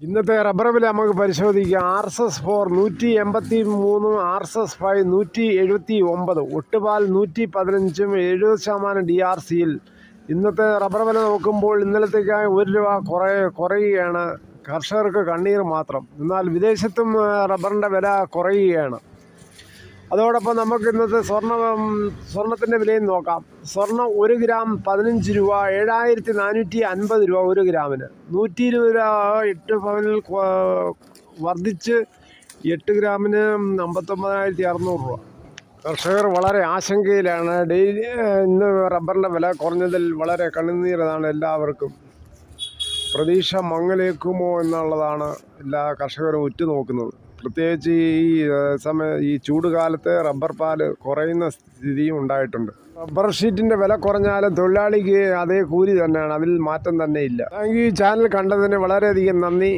ഇന്നത്തെ റബ്ബർ വില നമുക്ക് പരിശോധിക്കാം. RSS-4 183, RSS-5 179, ഒട്ടുപാൽ 115, 70% DRCയിൽ. ഇന്നത്തെ റബ്ബർ വില നോക്കുമ്പോൾ ഇന്നലത്തേക്കായി ₹1 കുറയുകയാണ്. കർഷകർക്ക് കണ്ണീർ മാത്രം. എന്നാൽ വിദേശത്തും റബ്ബറിൻ്റെ വില കുറയുകയാണ്. അതോടൊപ്പം നമുക്ക് ഇന്നത്തെ സ്വർണത്തിൻ്റെ വിലയും നോക്കാം. സ്വർണം 1 ഗ്രാം 15 രൂപ, 7450 രൂപ 1 ഗ്രാമിന്. 120 രൂപ 8 പവനിൽ വർദ്ധിച്ച് 8 ഗ്രാമിന് 59,600 രൂപ. കർഷകർ വളരെ ആശങ്കയിലാണ്. ഇന്ന് റബ്ബറിൻ്റെ വില കുറഞ്ഞതിൽ വളരെ കണ്ണുനീരാണ് എല്ലാവർക്കും. പ്രതീക്ഷ മങ്ങലേക്കുമോ എന്നുള്ളതാണ് എല്ലാ കർഷകരും ഉറ്റുനോക്കുന്നത്. പ്രത്യേകിച്ച് ഈ ചൂടുകാലത്ത് റബ്ബർ പാൽ കുറയുന്ന സ്ഥിതിയും ഉണ്ടായിട്ടുണ്ട്. റബ്ബർ ഷീറ്റിൻ്റെ വില കുറഞ്ഞാലും തൊഴിലാളിക്ക് അതേ കൂലി തന്നെയാണ്, അതിൽ മാറ്റം തന്നെ ഇല്ല. Thank you. ചാനൽ കണ്ടതിന് വളരെയധികം നന്ദി.